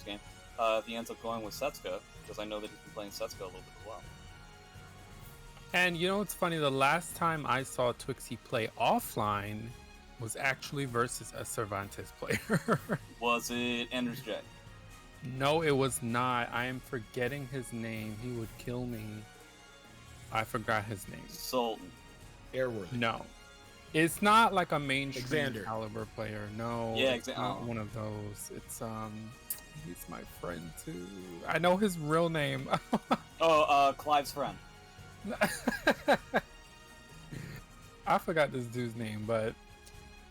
first game, if he ends up going with Setsuka, because I know that he's been playing Setsuka a little bit as well. And you know what's funny? The last time I saw Twixxie play offline was actually versus a Cervantes player. Was it Anders J? No, it was not. I am forgetting his name. He would kill me. I forgot his name. Sultan. Airworthy. No. It's not like a mainstream Xander. Calibur player. No, Yeah, it's not one of those. It's he's my friend too. I know his real name. Oh, Clive's friend. I forgot this dude's name, but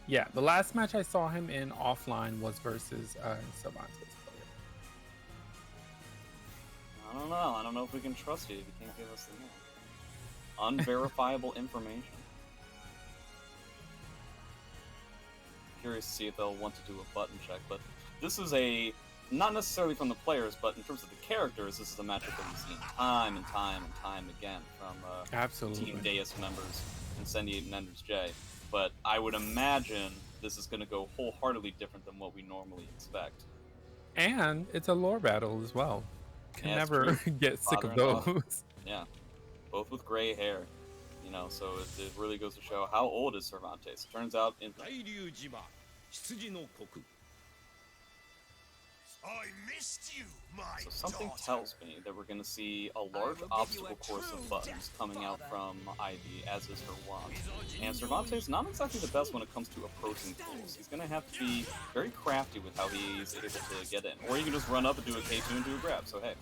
yeah, the last match I saw him in offline was versus Cervantes player. I don't know. I don't know if we can trust you if you can't give us the name. Unverifiable information. Curious to see if they'll want to do a button check, but this is not necessarily from the players, but in terms of the characters, this is a matchup that we've seen time and time and time again from Absolutely. Team DEUS members, Incendiate and Enders J. But I would imagine this is going to go wholeheartedly different than what we normally expect. And it's a lore battle as well. Can Yeah, never get sick of those. Yeah, both with gray hair. You know, so it really goes to show how old is Cervantes. Turns out, I missed you, my so something daughter. tells me that we're going to see a large obstacle course of buttons coming out from Ivy, as is her wont. And Cervantes not exactly the best when it comes to approaching tools. He's going to have to be very crafty with how he's able to get in. Or you can just run up and do a K2 and do a grab, so hey.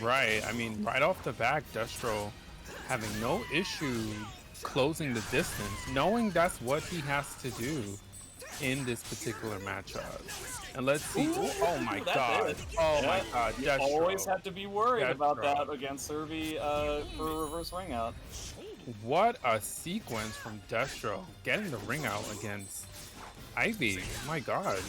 Right, I mean, right off the back, Destro having no issue closing the distance, knowing that's what he has to do in this particular matchup. And let's see. Ooh, oh my god. did. Oh Yeah, my god. You Destro. always have to be worried about Destro. that against Servi for a reverse ring out. What a sequence from Destro getting the ring out against Ivy. My god.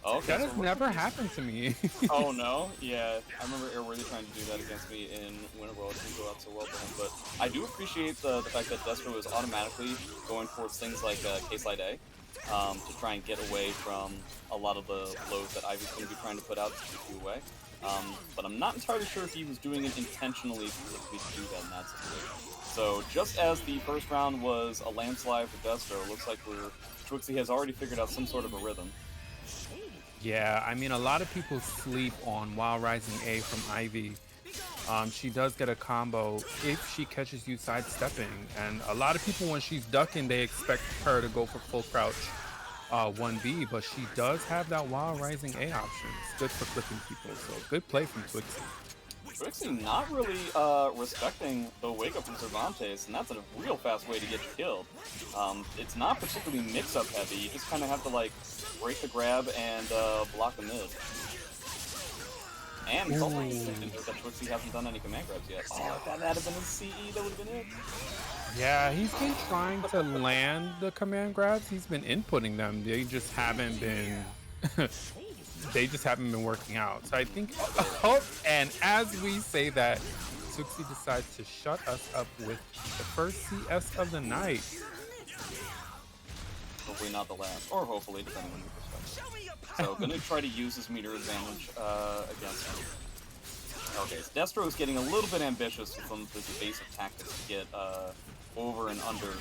Okay, That has never happened to me. Oh no? Yeah, I remember Airworthy trying to do that against me in Winter World. It didn't go out so well for him, but I do appreciate the fact that Destro is automatically going towards things like K-Slide A to try and get away from a lot of the lows that Ivy's going to be trying to put out to keep you away. But I'm not entirely sure if he was doing it intentionally specifically to do that in that situation. So just as the first round was a landslide for Destro, it looks like Twixxie has already figured out some sort of a rhythm. Yeah, I mean, a lot of people sleep on Wild Rising A from Ivy. She does get a combo if she catches you sidestepping, and a lot of people, when she's ducking, they expect her to go for full crouch 1B, but she does have that Wild Rising A option. It's good for flipping people, so good play from Twixxie. Twixxie not really respecting the wake up from Cervantes, and that's a real fast way to get you killed. It's not particularly mix-up heavy, you just kind of have to like break the grab and block the mid. And it's also interesting that Twixxie hasn't done any command grabs yet. Oh, if that had been his CE, that would have been it. Yeah, he's been trying to land the command grabs. He's been inputting them. They just haven't been working out. So I think, and as we say that, Twixxie decides to shut us up with the first CS of the night. Hopefully not the last, or hopefully, depending on your perspective. So, gonna try to use his meter advantage against him. Okay, so Destro is getting a little bit ambitious with some of his basic tactics to get over and under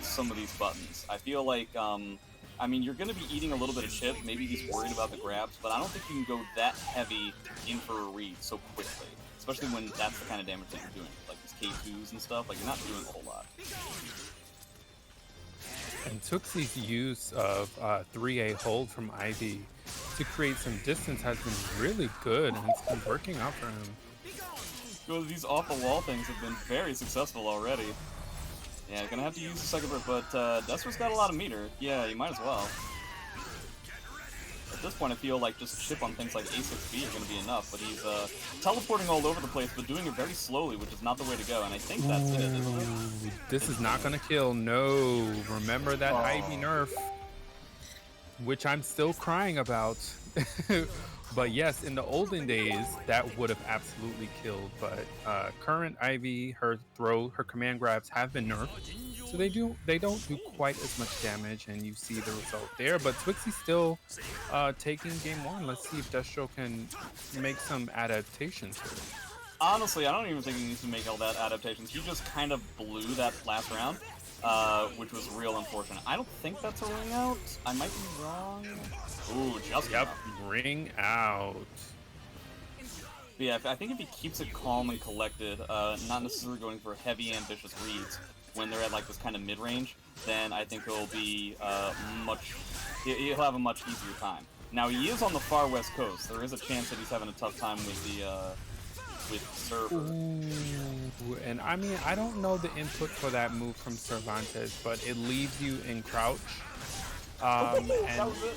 some of these buttons. I feel like, I mean, you're gonna be eating a little bit of chip, maybe he's worried about the grabs, but I don't think you can go that heavy in for a read so quickly. Especially when that's the kind of damage that you're doing, like these K2s and stuff, like you're not doing a whole lot. And Twixxie's use of 3A hold from Ivy to create some distance has been really good, and it's been working out for him. Well, these off-the-wall things have been very successful already. Yeah, gonna have to use the second break, but Destro's got a lot of meter. Yeah, you might as well. At this point, I feel like just chip on things like A6B are gonna be enough, but he's teleporting all over the place, but doing it very slowly, which is not the way to go, and I think that's it, isn't it? This is not gonna kill. No, remember that Ivy nerf, which I'm still crying about. But yes, in the olden days, that would have absolutely killed. But current Ivy, her command grabs have been nerfed, so they don't do quite as much damage, and you see the result there. But Twixxie still taking game one. Let's see if Destro can make some adaptations to it. Honestly, I don't even think he needs to make all that adaptations. He just kind of blew that last round, which was real unfortunate. I don't think that's a ring out. I might be wrong. Ooh, just Yep, enough. ring out. But yeah, I think if he keeps it calm and collected, not necessarily going for heavy, ambitious reads when they're at like this kind of mid-range, then I think he'll be he'll have a much easier time. Now he is on the far west coast. There is a chance that he's having a tough time with the server. Ooh, and I mean, I don't know the input for that move from Cervantes, but it leaves you in crouch. That And was it.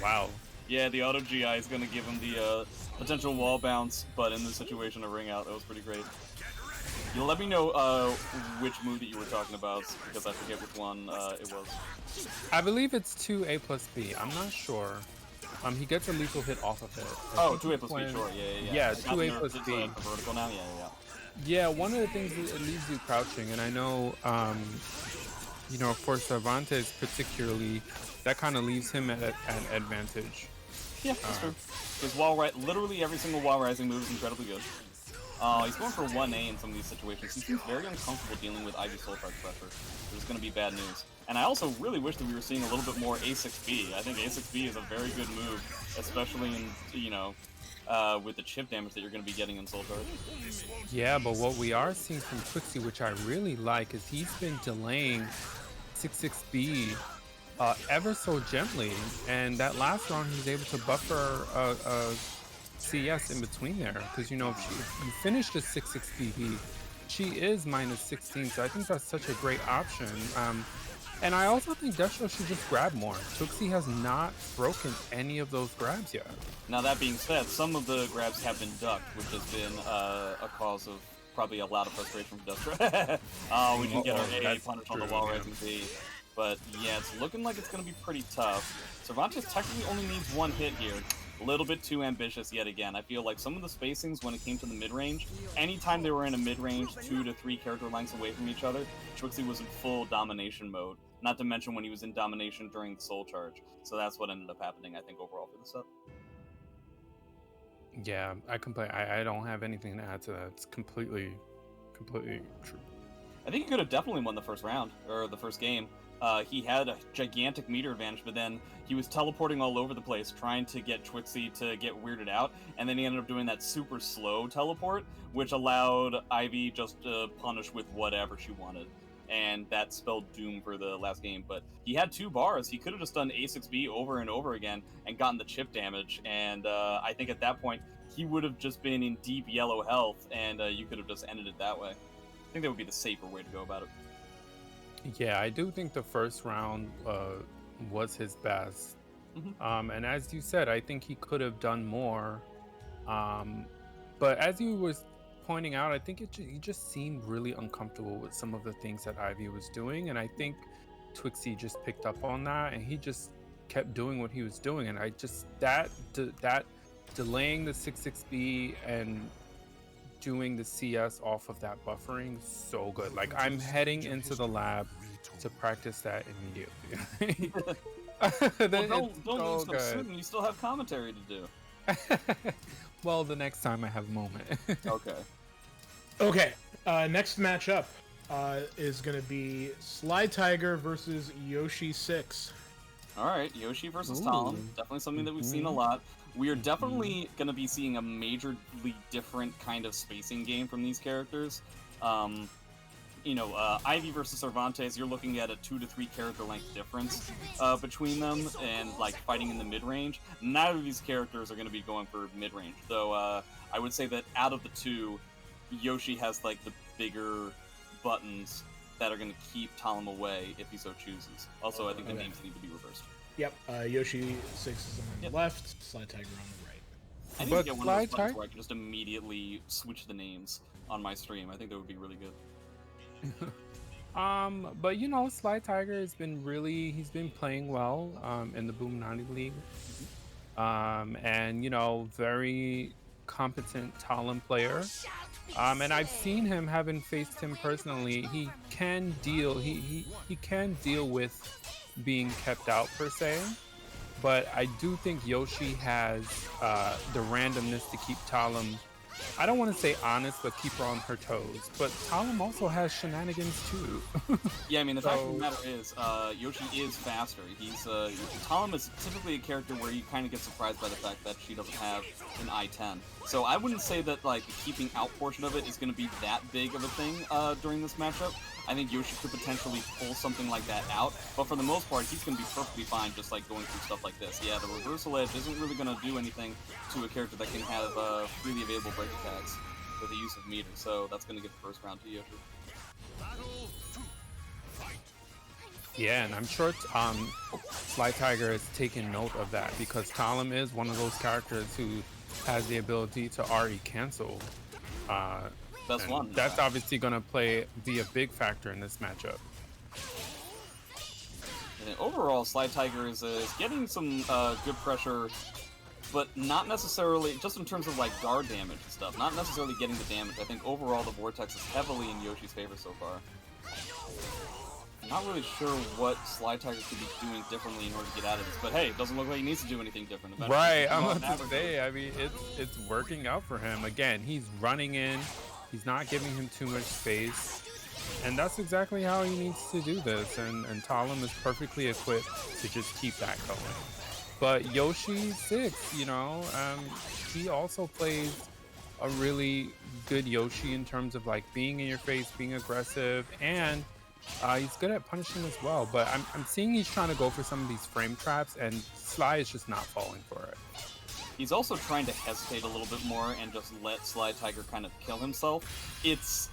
wow. Yeah, the auto GI is going to give him the potential wall bounce, but in this situation, a ring out. That was pretty great. You'll let me know which move that you were talking about, because I forget which one it was. I believe it's 2A plus B. I'm not sure. He gets a lethal hit off of it. Oh, 2A plus B, sure, yeah. Yeah, It's got 2A nerfed, plus it's, B. vertical now, yeah. Yeah, one of the things is it leaves you crouching, and I know, you know, for Cervantes particularly, that kind of leaves him at an advantage. Yeah, that's true. His literally every single wall rising move is incredibly good. He's going for 1A in some of these situations. He seems very uncomfortable dealing with Ivy Soul Charge pressure, which is going to be bad news. And I also really wish that we were seeing a little bit more A6B. I think A6B is a very good move, especially in, you know, with the chip damage that you're going to be getting in Soul Charge. Yeah, but what we are seeing from Twixxie, which I really like, is he's been delaying 6-6B ever so gently, and that last round he was able to buffer a CS in between there, because you know if you finish the 6-6BB, she is -16, so I think that's such a great option. And I also think Destro should just grab more. Twixxie has not broken any of those grabs yet. Now that being said, some of the grabs have been ducked, which has been a cause of probably a lot of frustration from Destro. We didn't get our AA punish on the wall rising B. But yeah, it's looking like it's going to be pretty tough. Cervantes technically only needs one hit here. A little bit too ambitious yet again. I feel like some of the spacings when it came to the mid-range, anytime they were in a mid-range 2 to 3 character lengths away from each other, Twixxie was in full domination mode. Not to mention when he was in domination during the Soul Charge. So that's what ended up happening, I think, overall for the set. Yeah, I don't have anything to add to that. It's completely true. I think he could have definitely won the first round, or the first game. He had a gigantic meter advantage, but then he was teleporting all over the place, trying to get Twixxie to get weirded out, and then he ended up doing that super slow teleport, which allowed Ivy just to punish with whatever she wanted. And that spelled doom for the last game, but he had 2 bars. He could have just done A6B over and over again and gotten the chip damage, and I think at that point, he would have just been in deep yellow health, and you could have just ended it that way. I think that would be the safer way to go about it. Yeah, I do think the first round was his best. And as you said, I think he could have done more. But as you was pointing out, I think he just seemed really uncomfortable with some of the things that Ivy was doing. And I think Twixxie just picked up on that, and he just kept doing what he was doing. And I just, that delaying the 6-6B and doing the CS off of that buffering, so good. Like, I'm heading into the lab to practice that immediately. Well, don't leave so soon. You still have commentary to do. Well, the next time I have a moment. Okay. Next matchup is going to be Slytiger versus Yoshi6. All right, Yoshi versus Talim. Definitely something that we've seen a lot. We are definitely going to be seeing a majorly different kind of spacing game from these characters. You know, Ivy versus Cervantes, you're looking at a 2 to 3 character length difference between them, and like fighting in the mid-range. Neither of these characters are going to be going for mid-range, though I would say that out of the two, Yoshi has like the bigger buttons that are going to keep Talim away if he so chooses. Also, I think the names need to be reversed. Yep, Yoshi6 is on the left, Slytiger on the right. I need to get one of those buttons where I can just immediately switch the names on my stream. I think that would be really good. But you know, Slytiger has been he's been playing well in the Boom 90 League. and you know, very competent Talim player. And I've seen him, having faced him personally. He can deal. He can deal with being kept out per se. But I do think Yoshi has the randomness to keep Talim, I don't want to say honest, but keep her on her toes. But Talim also has shenanigans too. Yeah, I mean, the fact of the matter is, Yoshi is faster. Talim is typically a character where you kind of get surprised by the fact that she doesn't have an I-10. So I wouldn't say that, like, the keeping out portion of it is going to be that big of a thing during this matchup. I think Yoshi could potentially pull something like that out, but for the most part, he's going to be perfectly fine just, like, going through stuff like this. Yeah, the reversal edge isn't really going to do anything to a character that can have freely available break attacks with the use of meter, so that's going to give the first round to Yoshi. Yeah, and I'm sure Slytiger has taken note of that, because Talim is one of those characters who has the ability to RE cancel. Best one. That's obviously going to be a big factor in this matchup. And overall, Slytiger is getting some good pressure, but not necessarily, just in terms of like guard damage and stuff, not necessarily getting the damage. I think overall the Vortex is heavily in Yoshi's favor so far. I'm not really sure what Slytiger could be doing differently in order to get out of this, but hey, it doesn't look like he needs to do anything different. Eventually, right, I'm about to say, I mean, it's working out for him. Again, he's running in. He's not giving him too much space, and that's exactly how he needs to do this, and Talim is perfectly equipped to just keep that going. But Yoshi 6, you know, he also plays a really good Yoshi in terms of like being in your face, being aggressive, and he's good at punishing as well. But I'm seeing he's trying to go for some of these frame traps, and Sly is just not falling for it. He's also trying to hesitate a little bit more and just let Slytiger kind of kill himself. It's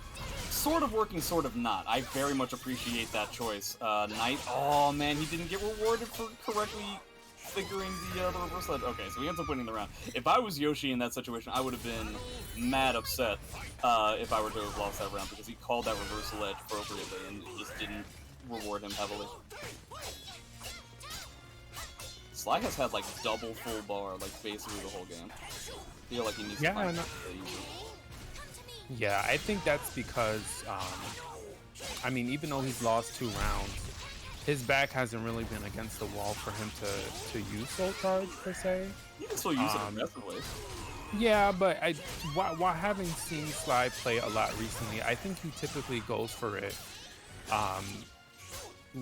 sort of working, sort of not. I very much appreciate that choice. Knight, oh man, he didn't get rewarded for correctly figuring the reversal edge. Okay, so he ends up winning the round. If I was Yoshi in that situation, I would have been mad upset if I were to have lost that round, because he called that reversal edge appropriately and just didn't reward him heavily. Sly has had like double full bar, like basically the whole game. I feel like he needs to find Yeah, I think that's because, I mean, even though he's lost 2 rounds, his back hasn't really been against the wall for him to use Soul Charge per se. You can still use it aggressively. Yeah, but while having seen Sly play a lot recently, I think he typically goes for it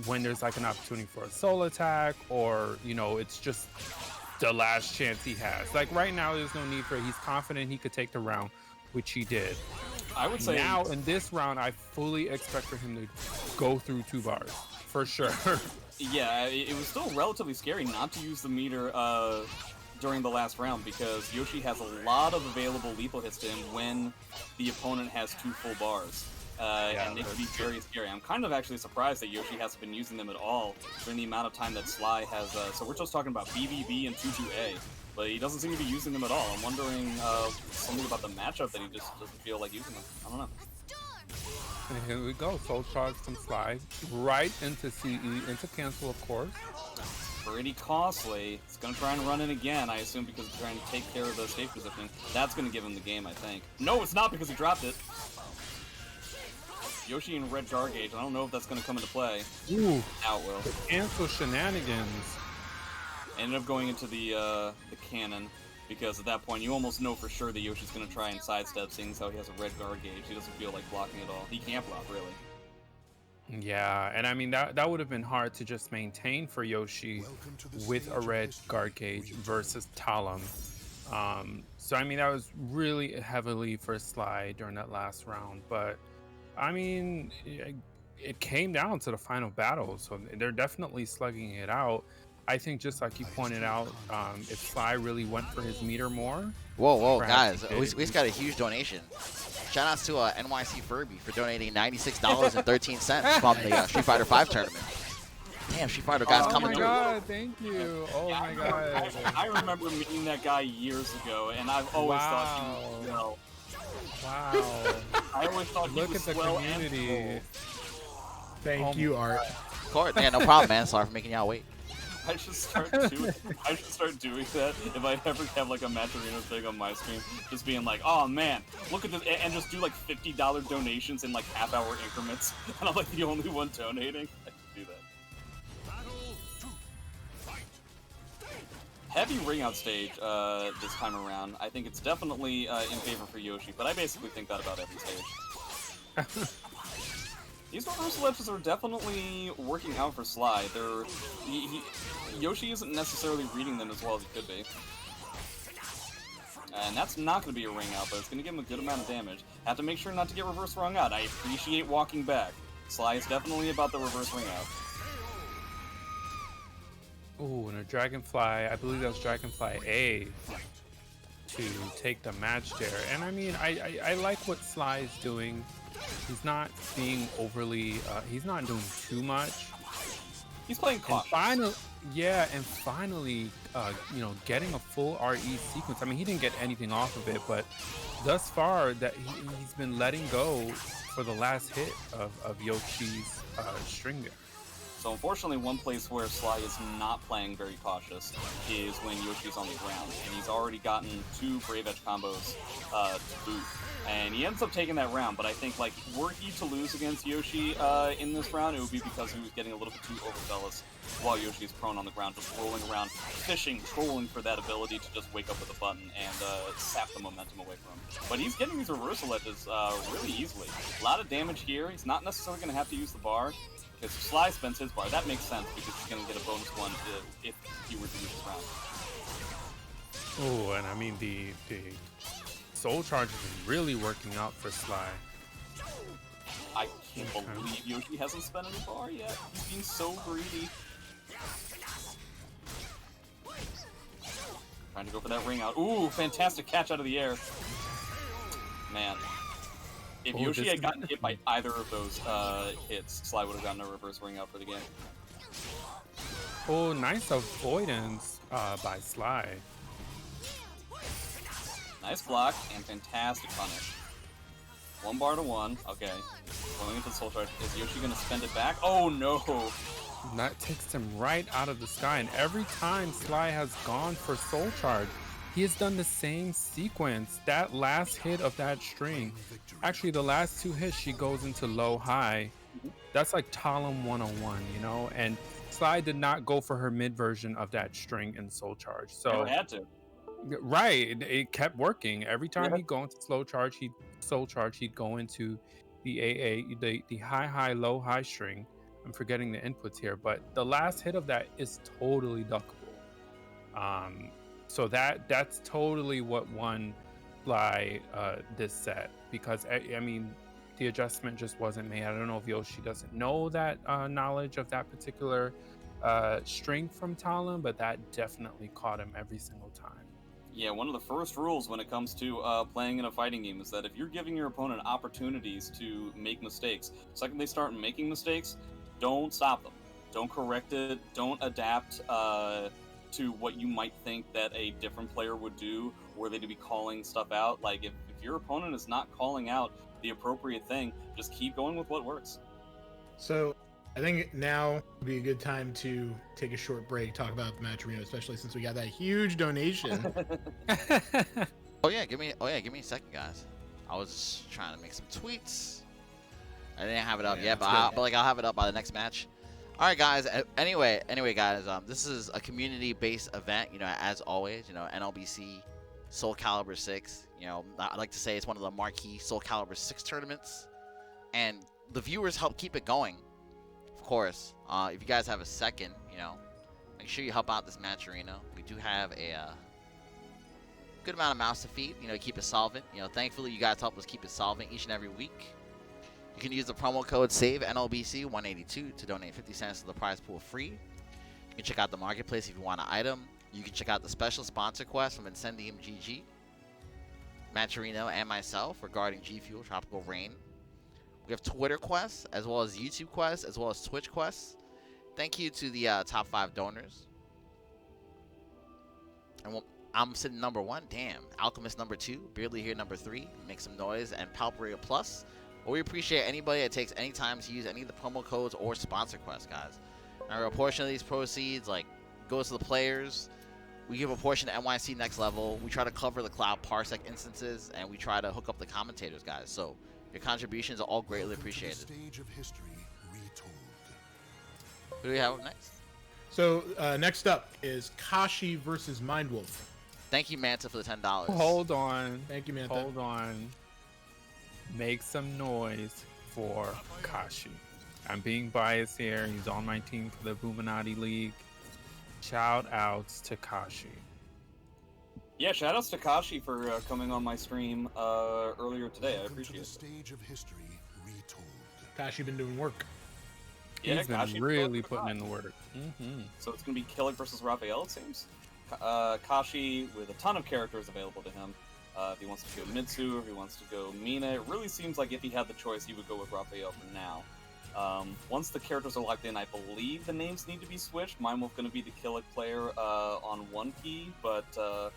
when there's like an opportunity for a soul attack, or you know, it's just the last chance he has. Like right now, there's no need for it. He's confident he could take the round, which he did. I would say now in this round, I fully expect for him to go through 2 bars for sure. Yeah, it was still relatively scary not to use the meter during the last round, because Yoshi has a lot of available lethal hits to him when the opponent has 2 full bars. And they can be very scary. I'm kind of actually surprised that Yoshi hasn't been using them at all during the amount of time that Sly has. So we're just talking about BBB and 2-2A, but he doesn't seem to be using them at all. I'm wondering something about the matchup that he just doesn't feel like using them. I don't know. And here we go. Soul Charge from Sly. Right into CE, into cancel, of course. Pretty costly. It's going to try and run in again, I assume, because it's trying to take care of the stage positioning. That's going to give him the game, I think. No, it's not, because he dropped it. Yoshi in red guard gauge. I don't know if that's going to come into play. Ooh. Now it will. Cancel shenanigans. Ended up going into the cannon, because at that point you almost know for sure that Yoshi's going to try and sidestep, seeing as how he has a red guard gauge. He doesn't feel like blocking at all. He can't block, really. Yeah, and I mean, that would have been hard to just maintain for Yoshi with a red guard gauge versus Talim. So I mean, that was really heavily for Sly during that last round, but I mean, it came down to the final battle, so they're definitely slugging it out. I think, just like you pointed out, if Sly really went for his meter more. Whoa, guys, we just got a huge donation. Shout outs to NYC Furby for donating $96.13 from the Street Fighter V tournament. Damn, Street Fighter guys coming through. Oh my god, thank you. Oh my god. I remember meeting that guy years ago, and I've always thought he was well. Wow. I always thought he Look was at the well community. Thank you, Art. Of course, yeah, no problem, man. Sorry for making y'all wait. I should start doing that if I ever have like a match arena thing on my stream, just being like, oh man, look at this, and just do like $50 donations in like half-hour increments, and I'm like the only one donating. I should do that. Heavy ring out stage this time around. I think it's definitely in favor for Yoshi, but I basically think that about every stage. These reversal edges are definitely working out for Sly. Yoshi isn't necessarily reading them as well as he could be. And that's not going to be a ring out, but it's going to give him a good amount of damage. Have to make sure not to get reverse wrong out. I appreciate walking back. Sly is definitely about the reverse ring out. Ooh, and a Dragonfly, I believe that was Dragonfly A to take the match there. And I mean, I like what Sly is doing. He's not being overly, he's not doing too much. He's playing cautious. And finally, you know, getting a full RE sequence. I mean, he didn't get anything off of it, but thus far that he's been letting go for the last hit of Yoshi's string there. So unfortunately, one place where Sly is not playing very cautious is when Yoshi's on the ground, and he's already gotten 2 Brave Edge combos to boot, and he ends up taking that round. But I think, like, were he to lose against Yoshi in this round, it would be because he was getting a little bit too overzealous while Yoshi is prone on the ground, just rolling around, fishing, trolling for that ability to just wake up with a button and sap the momentum away from him. But he's getting these reversal edges really easily. A lot of damage here. He's not necessarily going to have to use the bar. Because if Sly spends his bar, that makes sense because he's going to get a bonus one if he were to lose this round. Oh, and I mean, the Soul Charge is really working out for Sly. I can't believe Yoshi hasn't spent any bar yet. He's being so greedy. Trying to go for that ring out. Ooh, fantastic catch out of the air. Man. If Yoshi had gotten hit by either of those hits, Sly would have gotten a reverse ring out for the game. Oh, nice avoidance by Sly. Nice block and fantastic punish. 1 bar to 1. Okay. Going into the Soul Charge. Is Yoshi going to spend it back? Oh no! That takes him right out of the sky. And every time Sly has gone for Soul Charge, he has done the same sequence. That last hit of that string, actually the last 2 hits, she goes into low-high. That's like Talim 101, you know? And Sly did not go for her mid version of that string in Soul Charge. So Never had to. Right, it kept working. Every time he'd go into Soul Charge, he'd go into the AA, the high, low-high string. I'm forgetting the inputs here, but the last hit of that is totally duckable. So that's totally what won Sly this set, because I mean the adjustment just wasn't made. I don't know if Yoshi doesn't know that knowledge of that particular string from Talim, but that definitely caught him every single time. Yeah, one of the first rules when it comes to playing in a fighting game is that if you're giving your opponent opportunities to make mistakes, the second they start making mistakes, don't stop them. Don't correct it. Don't adapt to what you might think that a different player would do, were they to be calling stuff out. Like, if your opponent is not calling out the appropriate thing, just keep going with what works. So I think now would be a good time to take a short break, talk about the match arena, especially since we got that huge donation. Oh yeah, give me a second, guys. I was just trying to make some tweets. I didn't have it up yet, but I'll have it up by the next match. All right, guys. Anyway, guys. This is a community-based event. You know, as always, you know, NLBC Soul Calibur 6. You know, I like to say it's one of the marquee Soul Calibur 6 tournaments, and the viewers help keep it going. Of course, if you guys have a second, you know, make sure you help out this match arena. We do have a good amount of mouths to feed. You know, keep it solvent. You know, thankfully, you guys help us keep it solvent each and every week. You can use the promo code SAVE-NLBC182 to donate 50 cents to the prize pool free. You can check out the marketplace if you want an item. You can check out the special sponsor quest from Incendiate GG, Matcherino, and myself regarding G Fuel Tropical Rain. We have Twitter quests, as well as YouTube quests, as well as Twitch quests. Thank you to the top 5 donors. And I'm sitting number 1. Damn. Alchemist number 2. Beardly here number 3. Make some noise. And Palperator Plus. But we appreciate anybody that takes any time to use any of the promo codes or sponsor quests, guys. Now, a portion of these proceeds, like goes to the players. We give a portion to NYC Next Level. We try to cover the Cloud Parsec instances, and we try to hook up the commentators, guys. So your contributions are all greatly appreciated. Stage of history retold. Who do we have up next? So next up is Kashi versus Mindwolf. Thank you, Manta, for the $10. Hold on. Thank you, Manta. Hold on. Make some noise for Kashi. I'm being biased here. He's on my team for the Illuminati League. Shout outs to Kashi. Yeah, shout outs to Kashi for coming on my stream earlier today. I appreciate it. Stage of history retold. Kashi been doing work. Yeah, He's been Kashi really putting in the work. Mm-hmm. So it's going to be Kilik versus Raphael, it seems. Kashi with a ton of characters available to him. If he wants to go Mitsu, if he wants to go Mina, it really seems like if he had the choice, he would go with Raphael for now. Once the characters are locked in, I believe the names need to be switched. Mindwolf going to be the Kilik player on one key, but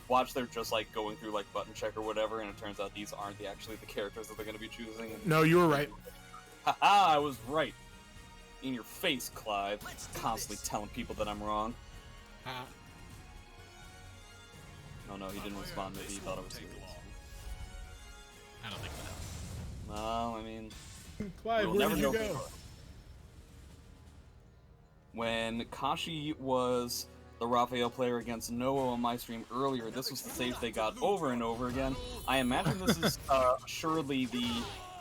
watch they're just like going through like button check or whatever, and it turns out these aren't actually the characters that they're going to be choosing. No, you were right. Haha, I was right. In your face, Clive. Constantly telling people that I'm wrong. Oh no, he didn't respond. Maybe he thought I was serious. I don't think that. No, I mean... Clive, we'll where never did you know go? for sure. When Kashi was the Raphael player against Noah on my stream earlier, this was the stage they got over and over again. I imagine this is assuredly the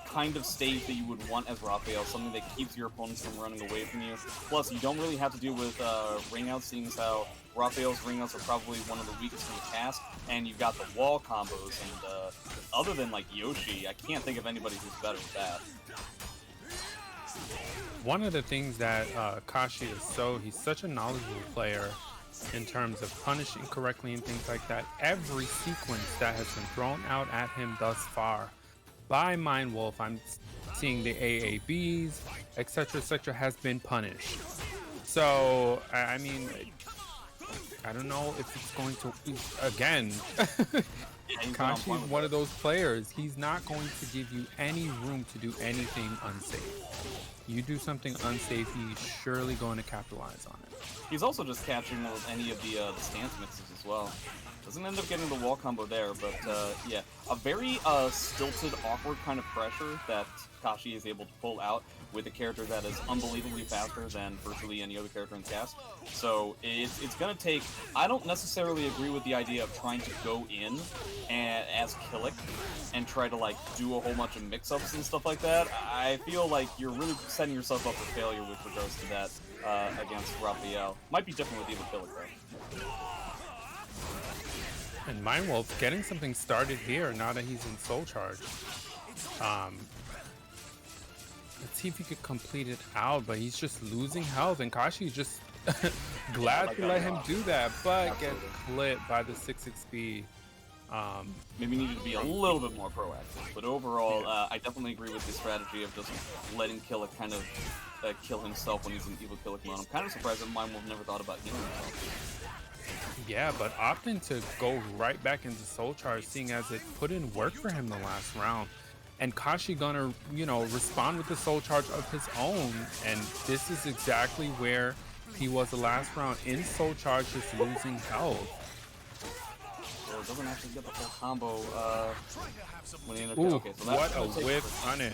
kind of stage that you would want as Raphael, something that keeps your opponents from running away from you. Plus, you don't really have to deal with ring outs, seeing as how Raphael's ring outs are probably one of the weakest in the cast, and you've got the wall combos, and other than like Yoshi, I can't think of anybody who's better with that. One of the things that Kashi is he's such a knowledgeable player in terms of punishing correctly and things like that. Every sequence that has been thrown out at him thus far by Mindwolf, I'm seeing the AABs, etc., has been punished. So, I mean, I don't know if it's going to, again, Kashi's one of those players. He's not going to give you any room to do anything unsafe. You do something unsafe, he's surely going to capitalize on it. He's also just catching any of the stance mixes as well. Doesn't end up getting the wall combo there, but yeah, a very stilted, awkward kind of pressure that Kashi is able to pull out with a character that is unbelievably faster than virtually any other character in the cast. So it's gonna take. I don't necessarily agree with the idea of trying to go in as Kilik and try to like do a whole bunch of mix-ups and stuff like that. I feel like you're really setting yourself up for failure with regards to that against Raphael. Might be different with even Kilik though. And Mindwolf getting something started here now that he's in Soul Charge. Let's see if he could complete it out, but he's just losing health, and Kashi's just glad to let him do that, but get clipped by the 6-6B. Maybe needed to be a little bit more proactive, but overall, I definitely agree with the strategy of just letting Kilik kind of kill himself when he's in evil Kilik mode. I'm kind of surprised that Mindwolf never thought about healing himself. Yeah, but opting to go right back into Soul Charge, seeing as it put in work for him the last round. And Kashi gonna, you know, respond with the Soul Charge of his own. And this is exactly where he was the last round, in Soul Charge, just losing health. Well, it doesn't actually get the full combo when he Ooh, okay, so what a whiff punish.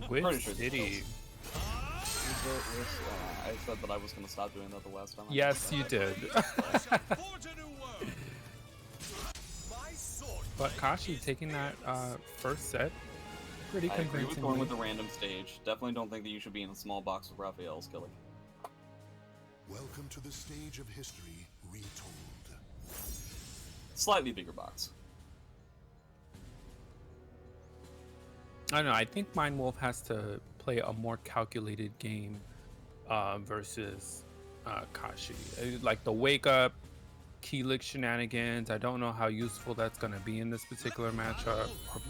Whiff City. I said that I was going to stop doing that the last time. Yes, you did. But Kashi taking that first set pretty I agree with convincingly. going with the random stage. Definitely don't think that you should be in a small box with Raphael's Kilik. Welcome to the stage of history retold. Slightly bigger box. I don't know. I think Mindwolf has to play a more calculated game versus Kashi. Like the wake up, Kilik shenanigans. I don't know how useful that's going to be in this particular matchup, or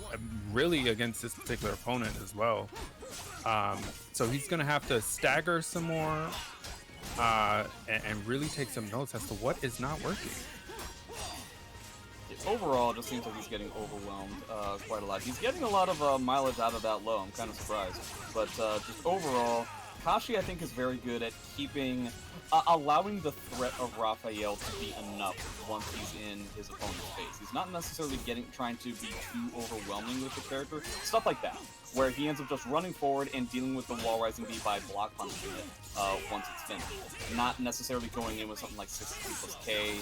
really against this particular opponent as well. So he's going to have to stagger some more and really take some notes as to what is not working. Overall, it just seems like he's getting overwhelmed quite a lot. He's getting a lot of mileage out of that low. I'm kind of surprised. But just overall, Kashi, I think, is very good at keeping, allowing the threat of Raphael to be enough once he's in his opponent's face. He's not necessarily trying to be too overwhelming with the character, stuff like that, where he ends up just running forward and dealing with the wall rising B by block punishing it once it's finished. Not necessarily going in with something like 60 plus K,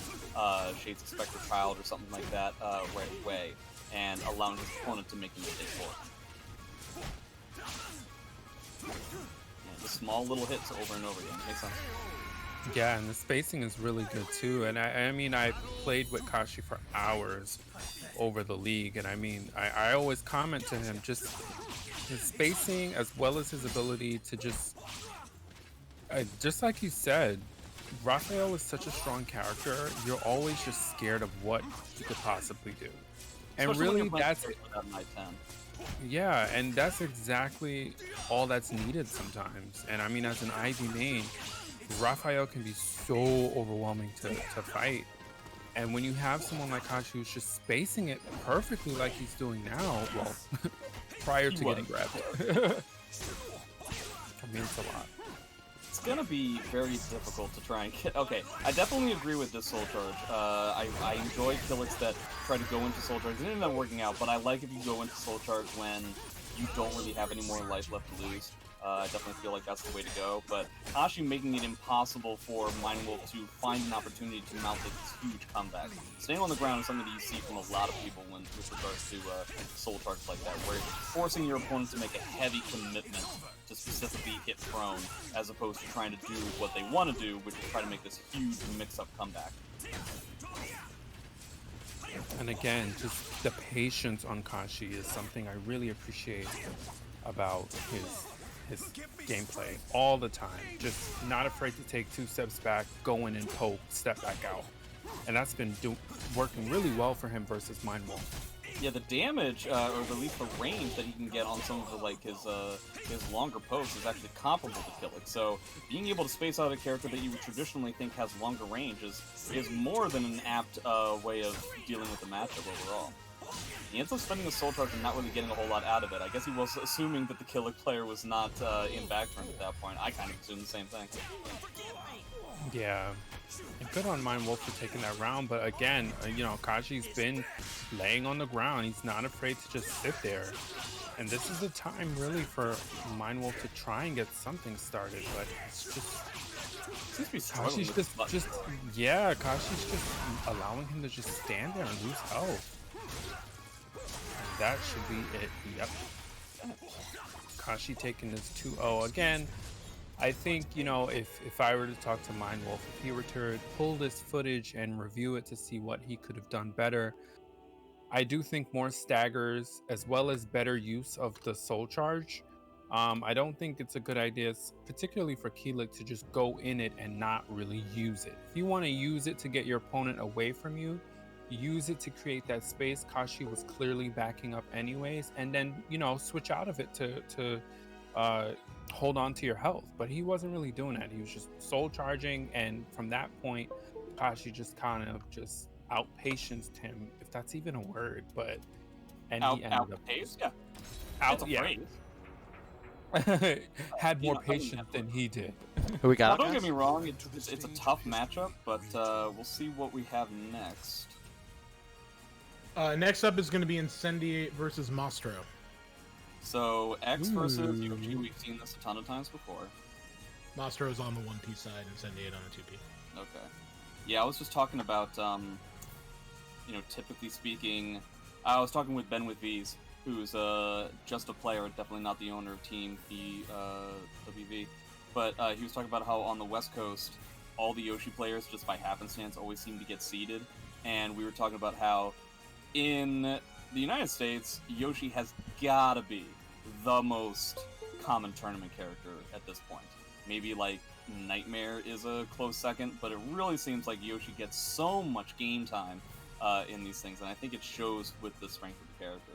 Shades of Spectre Child, or something like that right away, and allowing his opponent to make a mistake for it. The small little hits over and over again. Makes sense. Yeah, and the spacing is really good too. And I mean, I played with Kashi for hours over the league, and I mean, I always comment to him just his spacing as well as his ability to just like you said, Raphael is such a strong character. You're always just scared of what he could possibly do, and Especially really that's it. Yeah, and that's exactly all that's needed sometimes. And I mean, as an Ivy main, Raphael can be so overwhelming to fight. And when you have someone like Kashi who's just spacing it perfectly like he's doing now, well, prior to getting grabbed, it means a lot. It's gonna be very difficult to try and get. Okay, I definitely agree with this Soul Charge. I enjoy Kiliks that try to go into Soul Charge. It ended up working out, but I like if you go into Soul Charge when you don't really have any more life left to lose. I definitely feel like that's the way to go. But Kashi making it impossible for Mindwolf to find an opportunity to mount this huge comeback. Staying on the ground is something that you see from a lot of people with regards to Soul Charge like that, where you're forcing your opponent to make a heavy commitment to specifically hit prone, as opposed to trying to do what they want to do, which is try to make this huge mix-up comeback. And again, just the patience on Kashi is something I really appreciate about his gameplay all the time. Just not afraid to take 2 steps back, go in and poke, step back out. And that's been working really well for him versus Mindwolf. Yeah, the damage, or at least the range that he can get on some of the, like his longer pokes is actually comparable to Kilik. So being able to space out a character that you would traditionally think has longer range is more than an apt way of dealing with the matchup overall. He ends up spending a Soul Charge and not really getting a whole lot out of it. I guess he was assuming that the Kilik player was not in backturn at that point. I kind of assumed the same thing. Yeah, and good on Mindwolf for taking that round, but again, you know, Kashi's been laying on the ground. He's not afraid to just sit there. And this is the time really for Mindwolf to try and get something started, but it's just... Kashi's Kashi's just allowing him to just stand there and lose health. And that should be it. Yep. Kashi taking this 2-0 again. I think, you know, if I were to talk to Mindwolf, if he were to pull this footage and review it to see what he could have done better, I do think more staggers as well as better use of the Soul Charge. I don't think it's a good idea, particularly for Kilik, to just go in it and not really use it. If you want to use it to get your opponent away from you, use it to create that space. Kashi was clearly backing up anyways, and then, you know, switch out of it to hold on to your health. But he wasn't really doing that. He was just Soul Charging, and from that point, Kashi just kind of just outpatience him, if that's even a word. But and he ended up had more patience than he did. Who we got? Well, don't get me wrong, it's a tough matchup, but we'll see what we have next. Next up is going to be Incendiate versus Mostro. So X versus Yoshi, we've seen this a ton of times before. Mostro is on the 1P side, Incendiate on the 2P. Okay. Yeah, I was just talking about, you know, typically speaking, I was talking with Ben with V's, who's just a player, definitely not the owner of Team WV. But he was talking about how on the West Coast, all the Yoshi players, just by happenstance, always seem to get seeded. And we were talking about how in the United States, Yoshi has gotta be the most common tournament character at this point. Maybe like Nightmare is a close second, but it really seems like Yoshi gets so much game time in these things, and I think it shows with the strength of the character.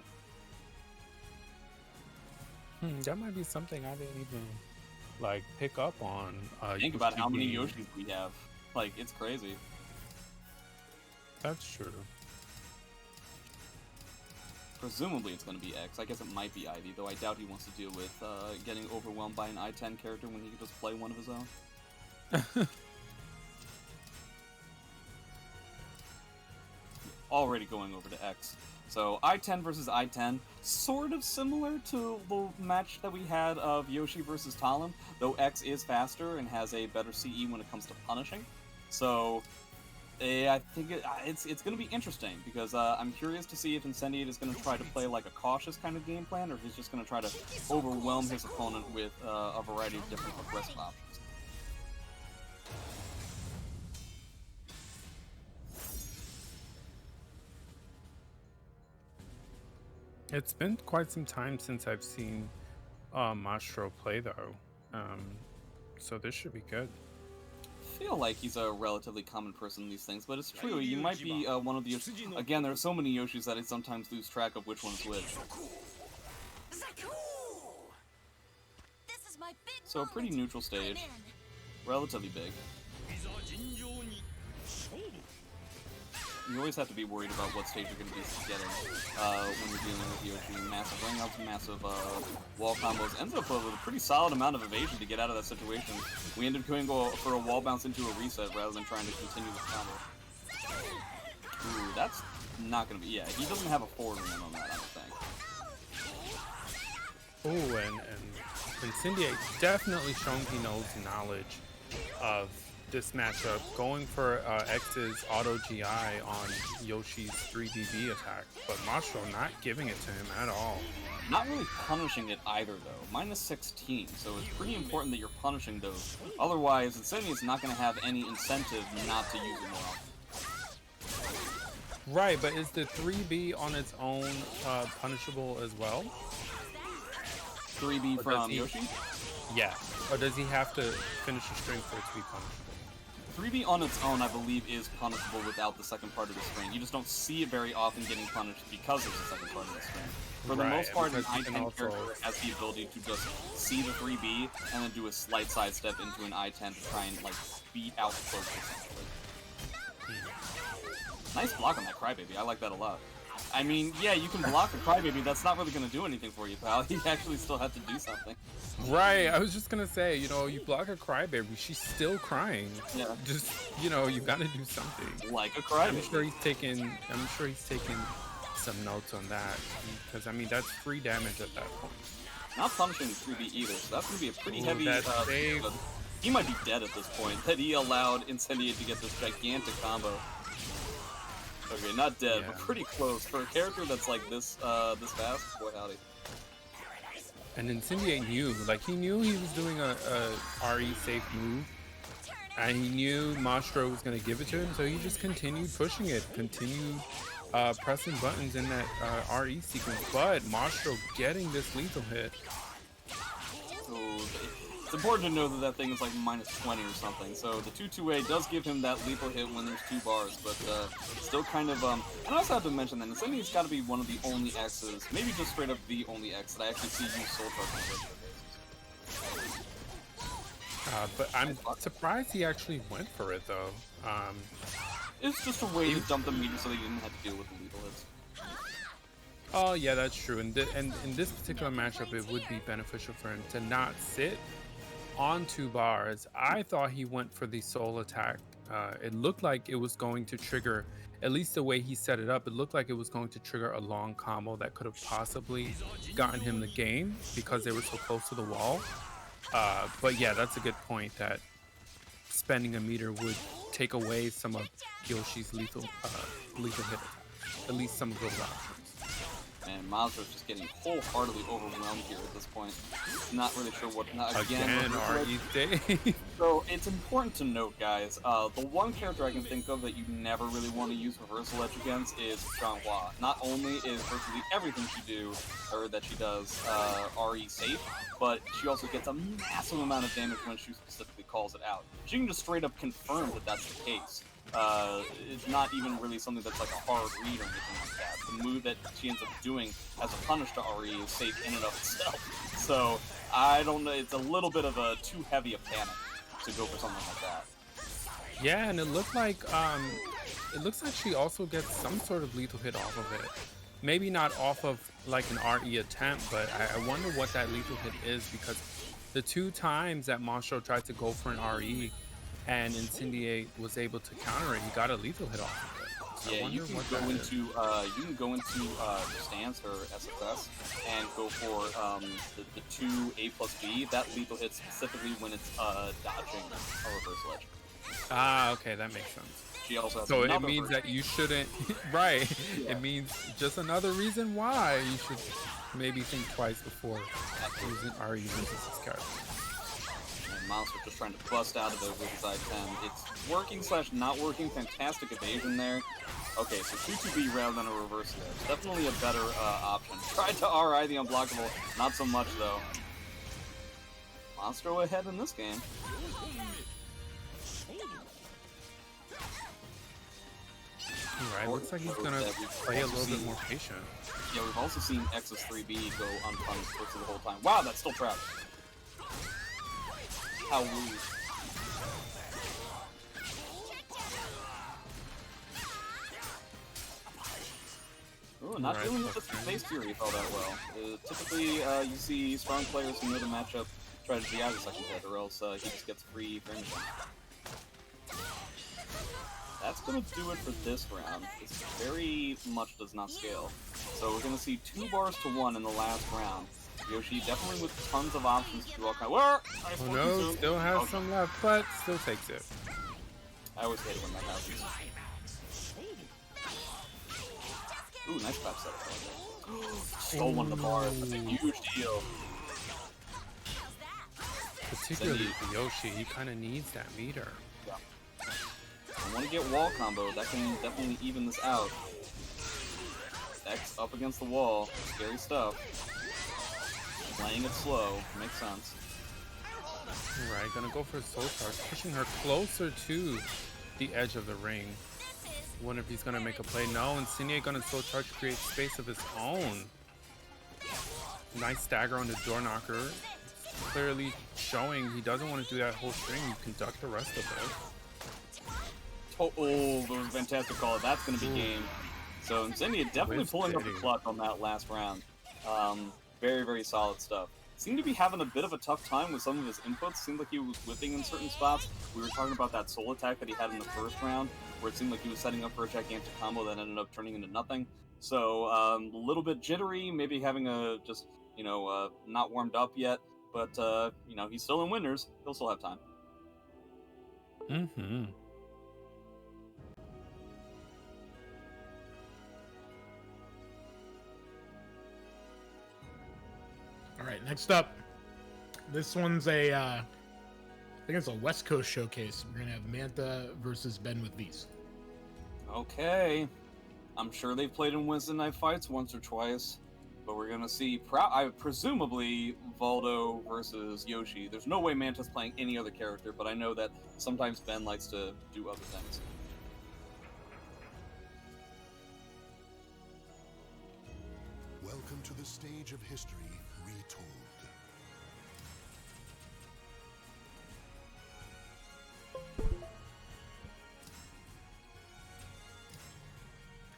That might be something I didn't even like pick up on. Think about how many Yoshis we have. Like, it's crazy. That's true. presumably it's going to be X. I guess it might be Ivy, though I doubt he wants to deal with getting overwhelmed by an I-10 character when he could just play one of his own. Already going over to X. So I-10 versus I-10, sort of similar to the match that we had of Yoshi versus Talim, though X is faster and has a better CE when it comes to punishing. So I think it's going to be interesting, because I'm curious to see if Incendiate is going to try to play like a cautious kind of game plan, or if he's just going to try to overwhelm his opponent with a variety of different aggressive options. It's been quite some time since I've seen Mostro play, though, so this should be good. I feel like he's a relatively common person in these things, but it's true, you might be one of the Yoshis. Again, there are so many Yoshis that I sometimes lose track of which one is which. So a pretty neutral stage, relatively big. You always have to be worried about what stage you're going to be getting when you're dealing with Yoshi. Massive ring-ups, massive wall combos. Ends up with a pretty solid amount of evasion to get out of that situation. We ended up going for a wall bounce into a reset rather than trying to continue the combo. Ooh, that's not going to be... Yeah, he doesn't have a forward ring on that, I don't think. Oh, and Incendiate definitely showing he knows knowledge of this matchup, going for X's auto GI on Yoshi's 3BB attack, but Mostro not giving it to him at all. Not really punishing it either, though. Minus 16, so it's pretty important that you're punishing those. Otherwise, Incendiate's not going to have any incentive not to use it more often. Right, but is the 3B on its own punishable as well? 3B from Yoshi? Yeah. Or does he have to finish the string for it to be punishable? 3B on its own, I believe, is punishable without the second part of the string. You just don't see it very often getting punished because of the second part of the string. For the most part, an I-10 character has the ability to just see the 3B and then do a slight sidestep into an I-10 to try and, like, beat out the close, essentially. Nice block on that Crybaby. I like that a lot. I mean, yeah, you can block the Crybaby. That's not really going to do anything for you, pal. You actually still have to do something. Right. I was just going to say, you know, you block a Crybaby, she's still crying. Yeah. Just, you know, you got to do something. Like a Crybaby. I'm sure he's taking some notes on that, because, I mean, that's free damage at that point. Not punishing 3B either, so that's going to be a pretty heavy... save. He might be dead at this point, that he allowed Incendiate to get this gigantic combo. Okay, not dead, but pretty close. For a character that's like this this fast, boy howdy. And Incendiate knew, like, he knew he was doing a RE safe move, and he knew Mostro was going to give it to him, so he just continued pushing it, continued pressing buttons in that RE sequence, but Mostro getting this lethal hit. So it's important to know that that thing is like minus 20 or something, so the 2-2A does give him that lethal hit when there's 2 bars, but still kind of, and I also have to mention that Incendiate's got to be one of the only X's, maybe just straight up the only X that I actually see use Soul Charge on a regular basis. But I'm surprised he actually went for it, though. It's just a way to dump the meter so that you didn't have to deal with the lethal hits. Oh, yeah, that's true. And in this particular matchup, it would be beneficial for him to not sit on 2 bars. I thought he went for the soul attack. It looked like it was going to trigger, at least the way he set it up, it looked like it was going to trigger a long combo that could have possibly gotten him the game because they were so close to the wall. But yeah, that's a good point, that spending a meter would take away some of Yoshi's lethal hit attacks, at least some of those options. And Mostro's just getting wholeheartedly overwhelmed here at this point. Not really sure what... Again RE. So it's important to note, guys, the one character I can think of that you never really want to use Reversal Edge against is Xianghua. Not only is virtually everything that she does RE safe, but she also gets a massive amount of damage when she specifically calls it out. She can just straight up confirm that that's the case. It's not even really something that's like a hard read or anything like that. The move that she ends up doing as a punish to RE is safe in and of itself. So I don't know, it's a little bit of a too heavy a panic to go for something like that. Yeah, and it looks like she also gets some sort of lethal hit off of it. maybe not off of like an RE attempt, but I wonder what that lethal hit is, because the 2 times that Mostro tried to go for an RE and Incendiate was able to counter it, he got a lethal hit off of it. So I Yeah, wonder you can what go that is. into stance or SFS and go for the 2 A+B. That lethal hits specifically when it's dodging a reverse ledge. Ah, okay, that makes sense. She also has So it another means version. that you shouldn't, right? Yeah. It means just another reason why you should maybe think twice before using RE versus this character. And Monster just trying to bust out of it with his I-10. It's working / not working. Fantastic evasion there. Okay, so 2-2-B rather than a reverse there. It's definitely a better option. Tried to RI the unblockable, not so much though. Monstro ahead in this game. Right, looks like he's gonna play a little bit more patient. Yeah, we've also seen X's 3B go unpunished for the whole time. Wow, that's still trapped. How rude. Ooh, not Right, dealing with the okay. face fury all that well. Typically, you see strong players who know the matchup try to GI the second hit, or else he just gets free framing. That's gonna do it for this round. This very much does not scale. So we're gonna see 2 bars to 1 in the last round. Yoshi definitely with tons of options to do all kinds. Whoa! Nice Oh one, no, Zoom. still has Okay. some left, but still takes it. I always hate it when that happens. Ooh, nice back setup. Stole one of the bars. That's a huge deal. Particularly for Yoshi, he kind of needs that meter. Yeah. I want to get wall combo. That can definitely even this out. X up against the wall. Scary stuff. Playing it slow. Makes sense. Right, gonna go for a soul charge, pushing her closer to the edge of the ring. Wonder if he's gonna make a play. No, Incendiate gonna soul charge, create space of his own. Nice stagger on the door knocker. Clearly showing he doesn't want to do that whole string. You conduct the rest of it. Oh, that was a fantastic call. That's going to be game. So Incendiate definitely Whiz pulling up the Kitty. clutch on that last round. Very, very solid stuff. Seemed to be having a bit of a tough time with some of his inputs. Seemed like he was whipping in certain spots. We were talking about that soul attack that he had in the first round, where it seemed like he was setting up for a gigantic combo that ended up turning into nothing. So a little bit jittery, maybe having a just, not warmed up yet. But, he's still in winners. He'll still have time. Mm-hmm. All right, next up, this one's I think it's a West Coast showcase. We're gonna have Manta versus Ben with V's. Okay. I'm sure they've played in Wednesday Night Fights once or twice, but we're gonna see presumably Valdo versus Yoshi. There's no way Manta's playing any other character, but I know that sometimes Ben likes to do other things. Welcome to the stage of history retold.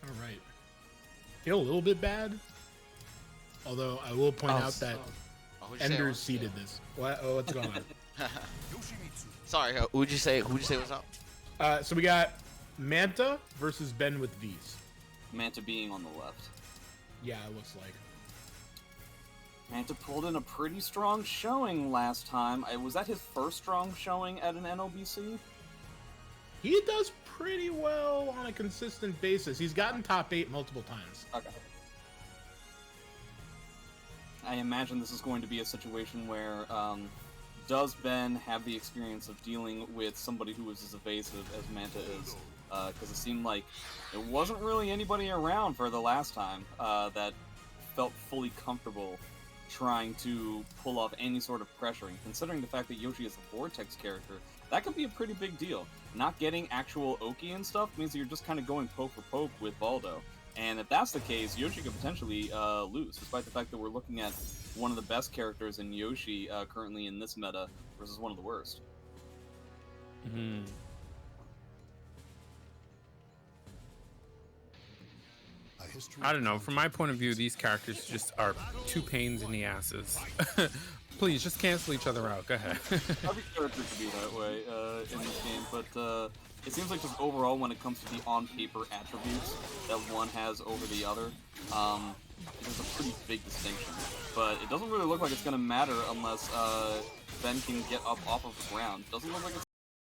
All right. Feel a little bit bad, although I will point out that who'd you say it Ender was? seeded this. What's going on? Sorry, who'd you say was up? So we got Manta versus Ben with V's. Manta being on the left. Yeah, it looks like. Manta pulled in a pretty strong showing last time. Was that his first strong showing at an NLBC? He does pretty well on a consistent basis. He's gotten top 8 multiple times. Okay. I imagine this is going to be a situation where, does Ben have the experience of dealing with somebody who is as evasive as Manta is? Because it seemed like there wasn't really anybody around for the last time that felt fully comfortable trying to pull off any sort of pressuring. Considering the fact that Yoshi is a Vortex character, that could be a pretty big deal. Not getting actual Oki and stuff means that you're just kind of going poke for poke with Valdo. And if that's the case, Yoshi could potentially lose, despite the fact that we're looking at one of the best characters in Yoshi currently in this meta versus one of the worst. A history. I don't know. From my point of view, these characters just are two pains in the asses. Please, just cancel each other out. Go ahead. Every character could be that way in this game, but it seems like just overall, when it comes to the on-paper attributes that one has over the other, there's a pretty big distinction. But it doesn't really look like it's going to matter unless Ben can get up off of the ground. Doesn't look like it's